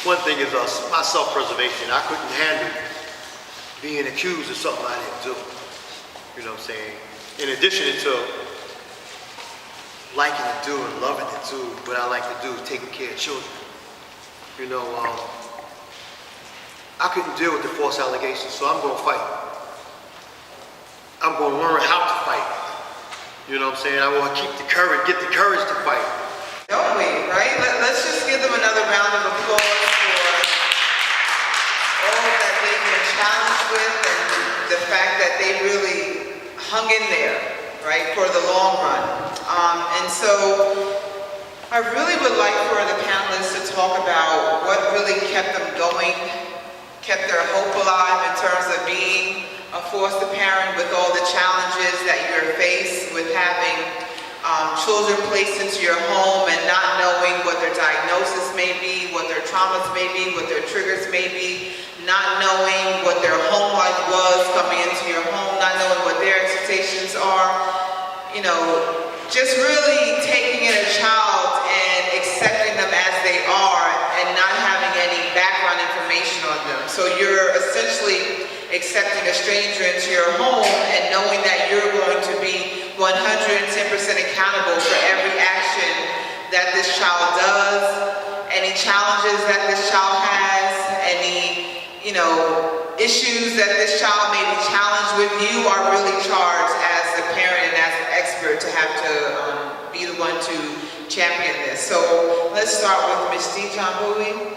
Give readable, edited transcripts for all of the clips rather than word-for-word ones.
one thing is my self-preservation. I couldn't handle being accused of something I didn't do. You know what I'm saying? In addition to liking to do and loving to do, what I like to do is taking care of children. You know, I couldn't deal with the false allegations, so I'm going to fight. I'm going to learn how to fight. You know what I'm saying? I want to keep the courage, get the courage to fight. Don't we, right? Let's just give them another round of applause for all that they've been challenged with and the fact that they really hung in there, right, for the long run. And so I really would like for the panelists to talk about what really kept them going, kept their hope alive in terms of being a foster parent with all the challenges that you're faced with having children placed into your home and not knowing what their diagnosis may be, what their traumas may be, what their triggers may be, not knowing what their home life was coming into your home, not knowing what their expectations are, you know, just really taking in a child and accepting them as they are and not having any background information on them. So you're essentially accepting a stranger into your home and knowing that you're going to be 110% accountable for every action that this child does, any challenges that this child has, any, you know, issues that this child may be challenged with. You are really charged as a parent and as an expert to have to be the one to champion this. So let's start with Ms. John Bowie.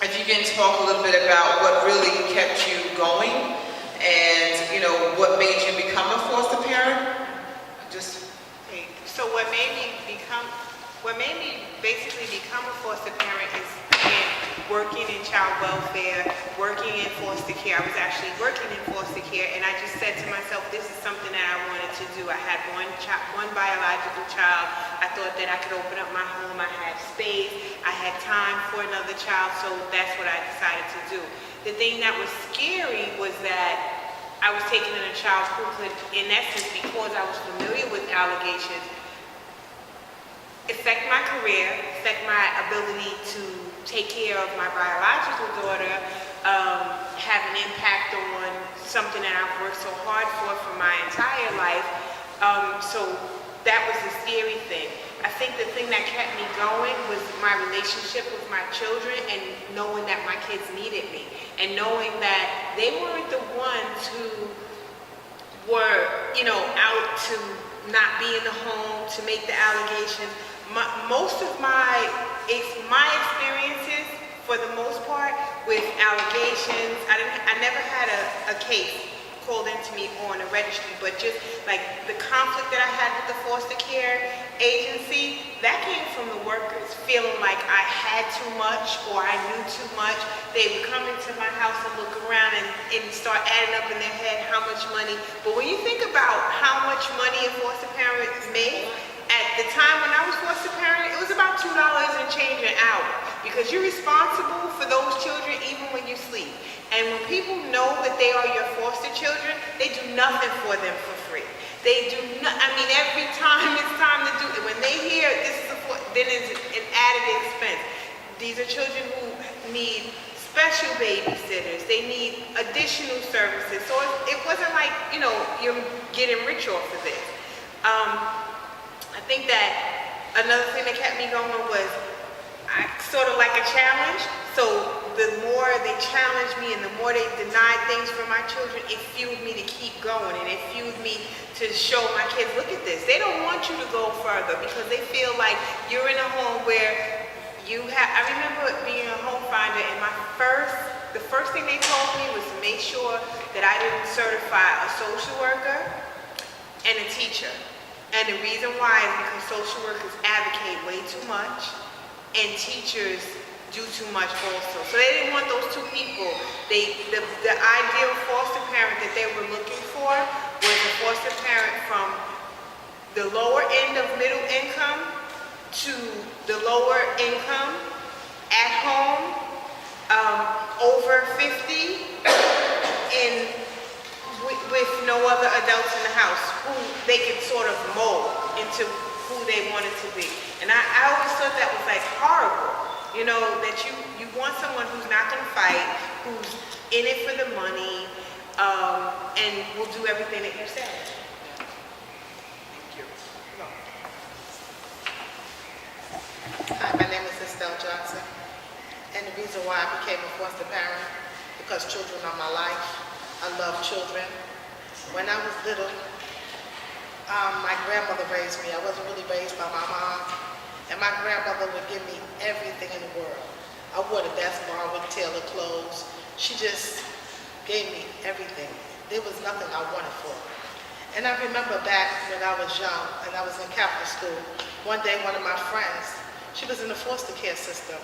If you can talk a little bit about what really kept you going and, you know, what made you become a foster parent. So what made me basically become a foster parent is, again, working in child welfare, working in foster care. I was actually working in foster care, and I just said to myself, this is something that I wanted to do. I had one biological child. I thought that I could open up my home. I had space. I had time for another child, so that's what I decided to do. The thing that was scary was that I was taking in a child who could, in essence, because I was familiar with allegations, affect my career, affect my ability to take care of my biological daughter, have an impact on something that I've worked so hard for my entire life. So that was the scary thing. I think the thing that kept me going was my relationship with my children and knowing that my kids needed me and knowing that they weren't the ones who were, you know, out to not be in the home, to make the allegations. Most of my experiences, for the most part, with allegations, I never had a case called into me on a registry, but just like the conflict that I had with the foster care agency, that came from the workers feeling like I had too much or I knew too much. They would come into my house and look around and start adding up in their head how much money. But when you think about how much money a foster parent made, at the time when I was foster parent, it was about $2 and change an hour, because you're responsible for those children even when you sleep. And when people know that they are your foster children, they do nothing for them for free. They do not, I mean, every time it's time to do it, when they hear this is then it's an added expense. These are children who need special babysitters. They need additional services. So it wasn't like, you know, you're getting rich off of this. I think that another thing that kept me going was I sort of like a challenge. So the more they challenged me and the more they denied things from my children, it fueled me to keep going, and it fueled me to show my kids, look at this. They don't want you to go further because they feel like you're in a home where you have, I remember being a home finder, and the first thing they told me was to make sure that I didn't certify a social worker and a teacher. And the reason why is because social workers advocate way too much and teachers do too much also. So they didn't want those two people. The ideal foster parent that they were looking for was a foster parent from the lower end of middle income to the lower income, at home, over 50, and with no other adults in the house who they could sort of mold into who they wanted to be. And I always thought that was like horrible. You know, that you want someone who's not gonna fight, who's in it for the money, and will do everything that you say. Thank you. Hi, my name is Estelle Johnson, and the reason why I became a foster parent, because children are my life. I love children. When I was little, my grandmother raised me. I wasn't really raised by my mom, and my grandmother would give me everything in the world. I wore the best Barwick Taylor clothes. She just gave me everything. There was nothing I wanted for her. And I remember back when I was young and I was in Catholic school, one day one of my friends, she was in the foster care system,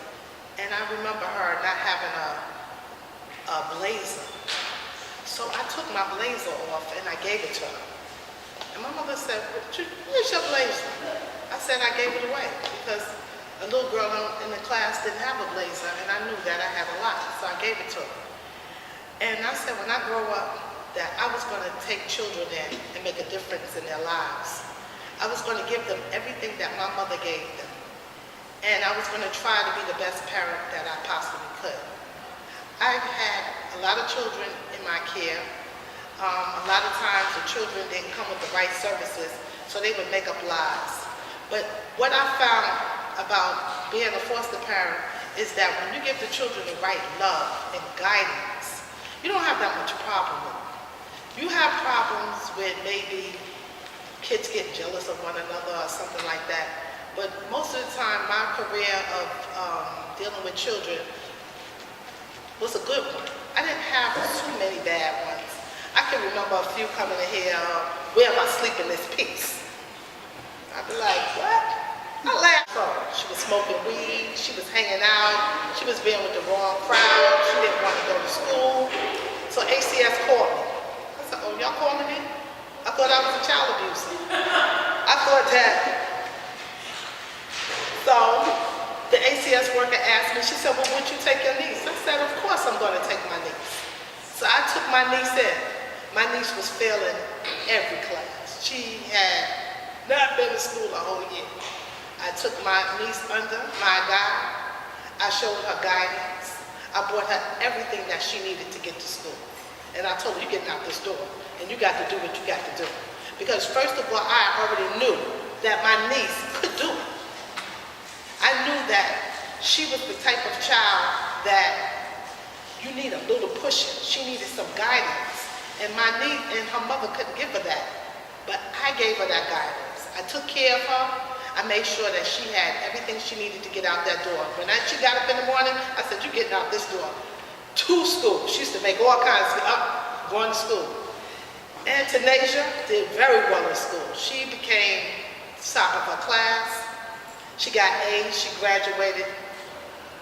and I remember her not having a blazer. So I took my blazer off and I gave it to her. And my mother said, "Where's your blazer?" I said I gave it away because a little girl in the class didn't have a blazer, and I knew that I had a lot, so I gave it to her. And I said when I grow up, that I was going to take children in and make a difference in their lives. I was going to give them everything that my mother gave them. And I was going to try to be the best parent that I possibly could. I've had a lot of children in my care. A lot of times the children didn't come with the right services, so they would make up lies. But what I found about being a foster parent is that when you give the children the right love and guidance, you don't have that much problem with them. You have problems with maybe kids getting jealous of one another or something like that. But most of the time, my career of dealing with children was a good one. I didn't have too many bad ones. I can remember a few coming in here, where am I sleeping this piece? I'd be like, what? I laughed. So she was smoking weed, she was hanging out, she was being with the wrong crowd, she didn't want to go to school. So ACS called me. I said, oh, y'all calling me? I thought I was a child abuser. I thought that. So the ACS worker asked me, she said, well, would you take your niece? I said, of course I'm going to take my niece. So I took my niece in. My niece was failing every class. She had not been to school a whole year. I took my niece under my guide. I showed her guidance. I bought her everything that she needed to get to school. And I told her, you're getting out this door, and you got to do what you got to do. Because first of all, I already knew that my niece could do it. I knew that she was the type of child that you need a little pushing. She needed some guidance. And my niece and her mother couldn't give her that. But I gave her that guidance. I took care of her. I made sure that she had everything she needed to get out that door. When she got up in the morning, I said, you're getting out this door. To school. She used to make all kinds of going to school. And Tanasia did very well in school. She became top of her class. She got A's. She graduated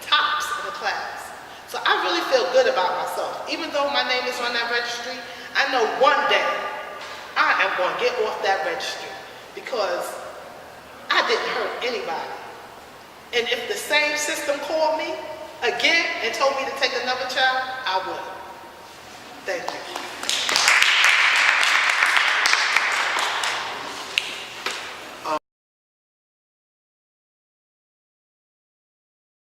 tops in the class. So I really feel good about myself. Even though my name is on that registry, I know one day I am going to get off that registry because I didn't hurt anybody. And if the same system called me again and told me to take another child, I would. Thank you.